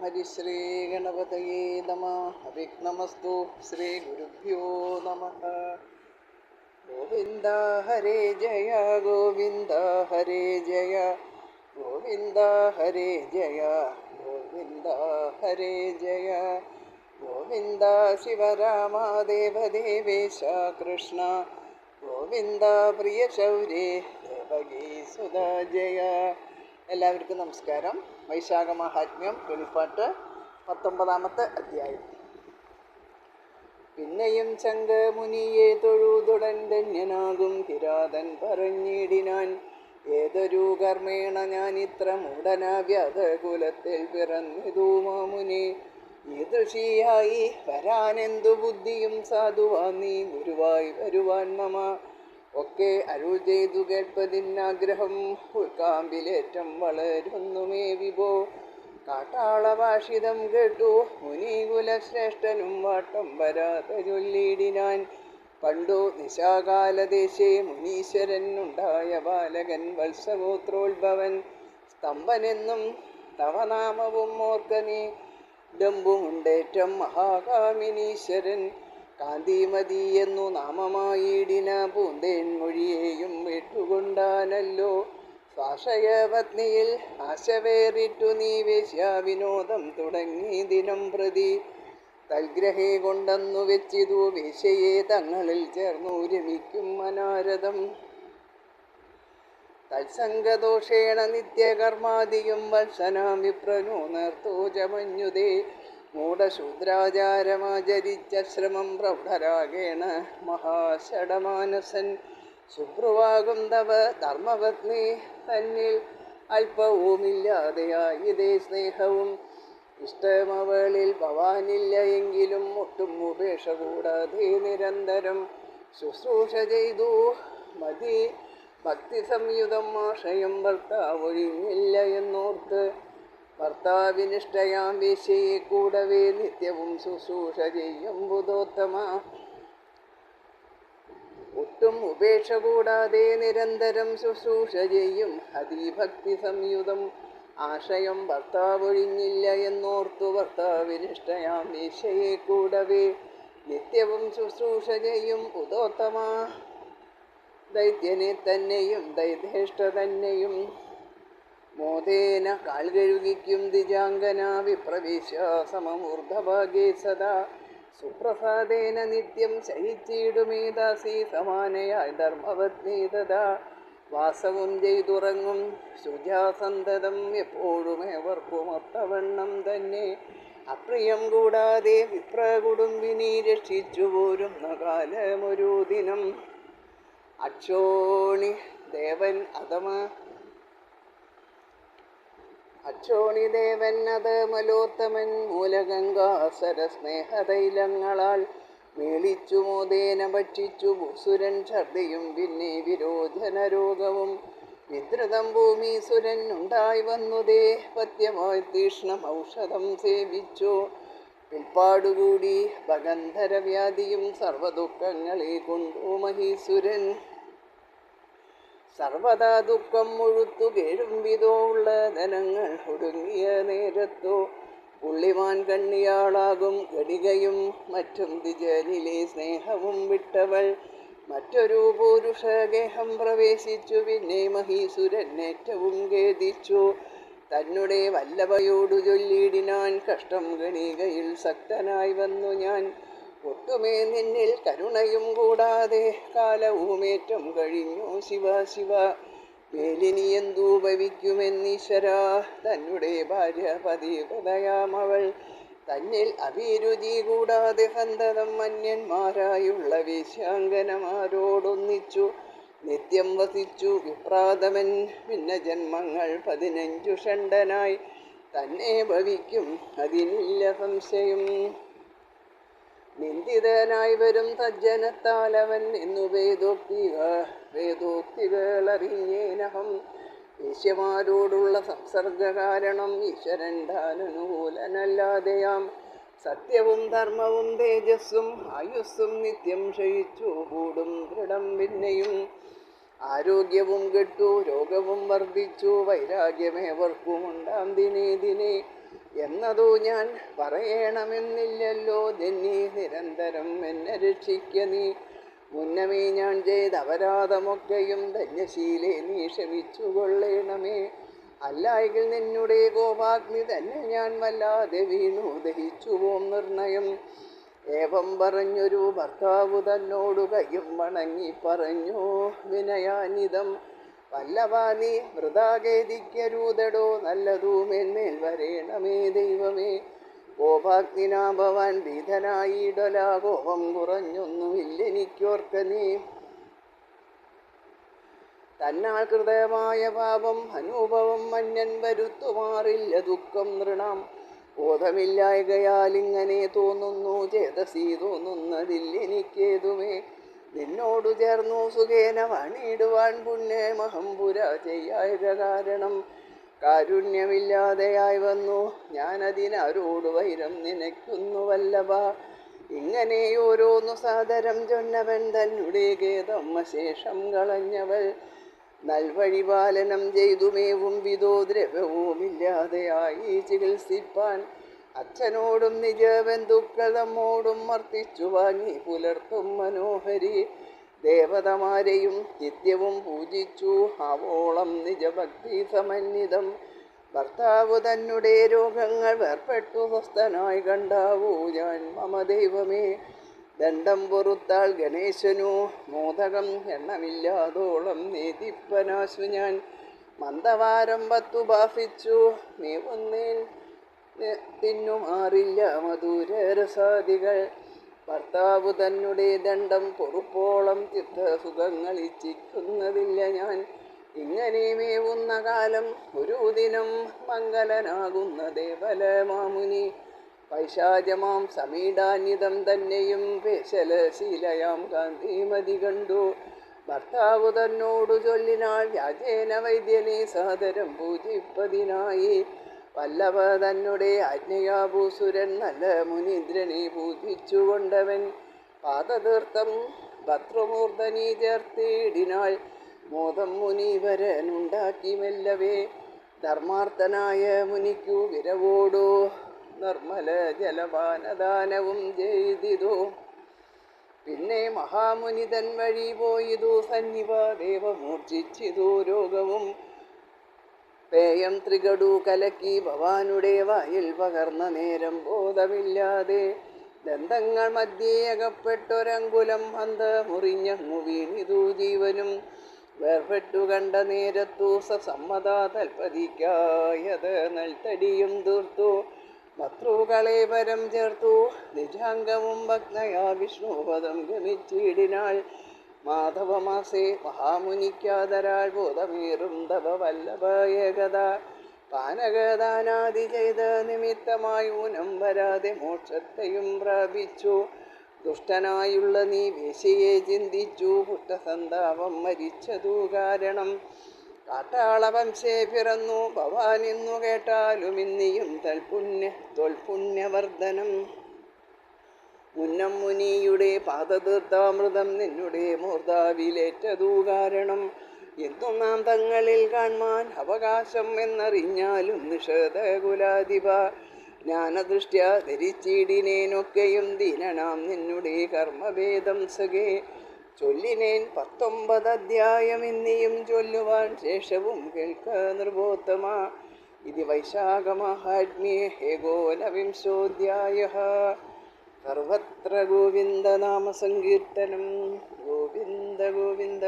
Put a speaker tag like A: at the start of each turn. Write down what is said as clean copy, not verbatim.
A: ഹരിശ്രീ ഗണപതയേ നമഃ. അവിഘ്നമസ്തു. ശ്രീ ഗുരുഭ്യോ നമഃ. ഗോവിന്ദ ഹരേ ജയ ഗോവിന്ദ ഹരേ ജയ ഗോവിന്ദ ഹരേ ജയ ഗോവിന്ദ ഹരേ ജയ ഗോവിന്ദ ശിവരാമ ദേവദേവേശ കൃഷ്ണ ഗോവിന്ദ പ്രിയ ശൗരേ ദേവകീ സുത ജയ. എല്ലാവർക്കും നമസ്കാരം. വൈശാഖ മഹാത്മ്യം വെളിപ്പാട്ട് 19-ാമത്തെ അധ്യായം. പിന്നെയും ശങ്കമുനിയെ തൊഴുതുടൻ ധന്യനാകും കിരാതൻ പറഞ്ഞിടിനാൻ, ഏതൊരു കർമ്മേണ ഞാനിത്ര മൂഢനാവ്യാധകുലത്തിൽ പിറന്നിതു മാമുനി. ഈദൃശിയായി വരാനെന്തു ബുദ്ധിയും സാധുവാ നീ ഗുരുവായി വരുവാൻ മമ. ഒക്കെ അരുൾ ചെയ്തു കേൾപ്പതിനാഗ്രഹം ഉൾക്കാമ്പിലേറ്റം വളരുന്നുമേ വിഭോ. കാട്ടാളഭാഷിതം കേട്ടു മുനികുലശ്രേഷ്ഠനും വാട്ടം വരാതെ ചൊല്ലിടിനാൻ, പണ്ടു നിശാകാലദേശേ മുനീശ്വരൻ ഉണ്ടായ ബാലകൻ വത്സഗോത്രോത്ഭവൻ സ്തംഭനെന്നും തവനാമവും ഓർക്കനീ. ഡംബുമുണ്ടേറ്റം മഹാകാമിനീശ്വരൻ കാന്തിമതി എന്നു നാമമായിടിന പൂന്തേൻ മൊഴിയെയും വിട്ടുകൊണ്ടാനല്ലോ. സ്വാശയപത്നിയിൽ ആശവേറിട്ടു നീ വേശ്യാവിനോദം തുടങ്ങി ദിനം പ്രതി. തൽഗ്രഹേ കൊണ്ടെന്നു വെച്ചിതു വേശ്യയെ തങ്ങളിൽ ചേർന്നു രമിക്കും അനാരദം. തത്സംഗദോഷേണ നിത്യകർമാദിയും വത്സനാം വിപ്രനോ നേർത്തു ചമഞ്ഞുതേ. മൂഢശൂദ്രാചാരമാചരിച്ച ശ്രമം പ്രൗഢരാഗേണ മഹാഷടമാനസൻ. ശുഭ്രുവാകും തവ ധർമ്മപത്നി തന്നിൽ അല്പവുമില്ലാതെയായിതേ സ്നേഹവും. ഇഷ്ടമവളിൽ ഭവാനില്ല എങ്കിലും ഒട്ടും ഉപേക്ഷ കൂടാതെ നിരന്തരം ശുശ്രൂഷ ചെയ്തു മതി ഭക്തി സംയുതം ആശയം ഭർത്താവൊഴിഞ്ഞില്ല എന്നോർത്ത്. ഭർത്താവിനിഷ്ടയാം വേശ്യയെ കൂടവേ നിത്യവും ശുശ്രൂഷ ചെയ്യും ബുധോത്തമ. ഒട്ടും ഉപേക്ഷ കൂടാതെ നിരന്തരം ശുശ്രൂഷ ചെയ്യും അതിഭക്തി സംയുതം ആശയം ഭർത്താവൊഴിഞ്ഞില്ല എന്നോർത്തു. ഭർത്താവിനിഷ്ടയാം വേശ്യയെ കൂടവേ നിത്യവും ശുശ്രൂഷ ചെയ്യും ബുധോത്തമ. ദൈത്യനെ തന്നെയും ദൈതേഷ്ട തന്നെയും മോദേന കാൽ കഴുകിക്കും ദ്വിജാംഗന വിപ്രവേശ്യമൂർധഭാഗേ സദാ. സുപ്രസാദേന നിത്യം ശയിച്ചിടുമേദാസി സമാനയായ ധർമ്മപത്നി തഥാ. വാസവും ചെയ്തുറങ്ങും ശുചാസന്തതം എപ്പോഴുമേവർക്കും ഒത്തവണ്ണം തന്നെ. അപ്രിയം കൂടാതെ വിപ്രകുടുംബിനി രക്ഷിച്ചു പോരുന്ന കാലമൊരു ദിനം. അക്ഷോണി ദേവൻ അതമലോത്തമൻ മൂലഗംഗാസര സ്നേഹതൈലങ്ങളാൽ മേളിച്ചു മോദേന ഭക്ഷിച്ചു ഭൂസുരൻ ഛർദിയും പിന്നെ വിരോചനരോഗവും. വിദ്രുതം ഭൂമീസുരൻ ഉണ്ടായി വന്നുതേ പത്യമായി തീഷ്ണം ഔഷധം സേവിച്ചു. പിൽപ്പാടുകൂടി ഭഗന്ധരവ്യാധിയും സർവദുഃഖങ്ങളെ കൊണ്ടു മഹീസുരൻ. സർവദാ ദുഃഖം മുഴുത്തു കേഴും വിധോ ഉള്ള ധനങ്ങൾ ഒടുങ്ങിയ നേരത്തോ. പുള്ളിമാൻ കണ്ണിയാളാകും ഘടികയും മറ്റും ദ്വിജനിലെ സ്നേഹവും വിട്ടവൾ മറ്റൊരു പുരുഷഗേഹം പ്രവേശിച്ചു. പിന്നെ മഹീസുരൻ ഏറ്റവും ഖേദിച്ചു തന്നെ വല്ലഭയോടു ചൊല്ലിടിനാൻ, കഷ്ടം ഗണികയിൽ സക്തനായി വന്നു ഞാൻ. ഒട്ടുമേ നിന്നിൽ കരുണയും കൂടാതെ കാലവുമേറ്റം കഴിഞ്ഞു ശിവ ശിവ. മേലിനി എന്തു ഭവിക്കുമെന്നീശ്വരാ. തന്നെ ഭാര്യ പതിവ്രതയാമവൾ തന്നിൽ അഭിരുചി കൂടാതെ സന്തതം അന്യന്മാരായുള്ള വേശ്യാംഗനമാരോടൊന്നിച്ചു നിത്യം വസിച്ചു വിപ്രാതമൻ. പിന്നെ ജന്മങ്ങൾ 15 ഷണ്ഡനായി തന്നെ ഭവിക്കും അതിനില്ല സംശയം. നിന്ദിതനായി വരും സജ്ജനത്താലവൻ എന്നു വേദോക്തികൾ അറിഞ്ഞേനഹം. വേശ്യമാരോടുള്ള സംസർഗ കാരണം ഈശ്വരൻ താനനുകൂലനല്ലാതെയാം. സത്യവും ധർമ്മവും തേജസ്സും ആയുസ്സും നിത്യം ക്ഷയിച്ചു കൂടും ദൃഢം. പിന്നെയും ആരോഗ്യവും കെട്ടു, രോഗവും വർദ്ധിച്ചു, വൈരാഗ്യമേവർക്കുമുണ്ടാം ദിനേ ദിനേ. എന്നതു ഞാൻ പറയണമെന്നില്ലല്ലോ, ധന്യേ നിരന്തരം എന്നെ രക്ഷിക്ക നീ. മുന്നമേ ഞാൻ ചെയ്ത അപരാധമൊക്കെയും ധന്യശീലേ നീ ക്ഷമിച്ചു കൊള്ളേണമേ. അല്ലായെങ്കിൽ നിന്നുടെ കോപാഗ്നി തന്നെ ഞാൻ വല്ലാതെ വീണു ദഹിച്ചുപോം നിർണയം. ഏവം പറഞ്ഞൊരു ഭർത്താവു തന്നോടു കയ്യും വണങ്ങി പറഞ്ഞു വിനയാനിതം. വല്ലഭ നീ വൃഥാ ഖേദിക്കരുതടോ, നല്ലതുമെന്മേൽ വരേണമേ ദൈവമേ. കോപാഗ്നിനാ ഭവാൻ ഭീതനായിടല, കോപം കുറഞ്ഞൊന്നുമില്ലെനിക്കോർക്ക നീ. തന്നാൽ കൃതമായ പാപം അനുഭവം മന്യൻ വരുത്തുമാറില്ല ദുഃഖം നൃണാം. ബോധമില്ലായകയാൽ ഇങ്ങനെ തോന്നുന്നു, ചേതസി തോന്നുന്നതില്ലെനിക്കേതുമേ. നിന്നോടു ചേർന്നു സുഖേന വാണിടുവാൻ പുണ്യമഹംപുര ചെയ്യായക കാരണം. കാരുണ്യമില്ലാതെയായി വന്നു ഞാനതിനാരോട് വൈരം നിനയ്ക്കുന്നു വല്ലഭ. ഇങ്ങനെ ഓരോന്നു സാദരം ചൊന്നവൻ തന്നെ ഖേദം അശേഷം കളഞ്ഞവൾ. നൽവഴിപാലനം ചെയ്തുമേവും വിധോ ദ്രവ്യവുമില്ലാതെയായി ചികിത്സിപ്പാൻ. അച്ഛനോടും നിജബന്ധുക്കൾ തമ്മോടും മർത്തിച്ചു വാങ്ങി പുലർത്തും മനോഹരി. ദേവതമാരെയും നിത്യവും പൂജിച്ചു ആവോളം നിജഭക്തി സമന്വിതം. ഭർത്താവു തന്നെ രോഗങ്ങൾ വേർപ്പെട്ടു സ്വസ്ഥനായി കണ്ടാവൂ ഞാൻ മമ ദൈവമേ. ദണ്ഡം പൊറുത്താൾ ഗണേശനു മോദകം എണ്ണമില്ലാതോളം നേതിപ്പനാശു ഞാൻ. മന്ദവാരം 10 ബാഫിച്ചു മേവുന്നേൻ തിന്നുമാറില്ല മധുരരസാദികൾ. ഭർത്താവു തന്നെ ദണ്ഡം പൊറുപ്പോളം തീർത്ഥസുഖങ്ങൾ ഇച്ഛിക്കുന്നതില്ല ഞാൻ. ഇങ്ങനെ മേവുന്ന കാലം ഒരു ദിനം മംഗലനാകുന്ന ദേവലമാമുനി. പൈശാചമാം സമീടാന്വിതം തന്നെയും പേശലശീലയാം കാന്തിമതി കണ്ടു. ഭർത്താവു തന്നോടു ചൊല്ലിനാൾ വ്യാജേന വൈദ്യനെ സാദരം പൂജിപ്പതിനായി. വല്ലഭ തന്നെ ആജ്ഞയാ ഭൂസുരൻ നല്ല മുനീന്ദ്രനെ പൂജിച്ചു കൊണ്ടവൻ. പാദതീർത്ഥം ഭദ്രമൂർധനി ചേർത്തിടിനാൾ മോദം മുനീവരനുണ്ടാക്കി മെല്ലവേ. ധർമാർത്ഥനായ മുനിക്കു വിരവോടു നിർമ്മല ജലപാനദാനവും ചെയ്തിതു. പിന്നെ മഹാമുനിതൻ വഴി പോയിതു സന്നിവ ദേവമൂർച്ഛിച്ചിതു രോഗവും. പേയം ത്രികടു കലക്കി ഭവാനുടെ വായിൽ പകർന്ന നേരം ബോധമില്ലാതെ. ദന്തങ്ങൾ മധ്യേ അകപ്പെട്ടൊരങ്കുലം അന്ത മുറിഞ്ഞങ്ങു വീണിതു ജീവനും. വേർപെട്ടു കണ്ട നേരത്തു സമ്മത തൽപതിക്കായത് നൽത്തടിയും തീർത്തു. ഭർത്തൃകളെ പരം ചേർത്തു നിജാംഗവും ഭഗ്നയാ വിഷ്ണുപദം ഗമിച്ചിടിനാൾ. മാധവമാസേ മഹാമുനിക്കാതരാൾ ബോധമേറും തപ വല്ലഭ ഏകത. പാനകദാനാദി ചെയ്ത നിമിത്തമായി ഊനം വരാതെ മോക്ഷത്തെയും പ്രാപിച്ചു. ദുഷ്ടനായുള്ള നീ വേശ്യയെ ചിന്തിച്ചു പുഷ്ടസന്താപം മരിച്ചതു കാരണം. കാട്ടാളവംശേ പിറന്നു ഭവാനിന്നു കേട്ടാലും ഇന്നിയും തൊൽപുണ്യവർദ്ധനം. മുന്നം മുനിയുടെ പാദതീർത്ഥാമൃതം നിന്നുടെ മൂർധാവിലേറ്റതു കാരണം. എന്നും നാം തങ്ങളിൽ കാൺമാൻ അവകാശം എന്നറിഞ്ഞാലും നിഷേധകുലാധിപ. ജ്ഞാനദൃഷ്ട്യാ ധരിച്ചിടിനേനൊക്കെയും ദീനനാം നിന്നുടെ കർമ്മഭേദം സഖേ. ചൊല്ലിനേൻ 19 അധ്യായം ഇന്നിയും ചൊല്ലുവാൻ ശേഷവും കേൾക്ക നൃപോത്തമ. ഇത് വൈശാഖമഹാത്മ്യേ ഏകോനവിംശോऽധ്യായഃ. സർവത്ര ഗോവിന്ദനാമസങ്കീർത്തനം. ഗോവിന്ദ ഗോവിന്ദ.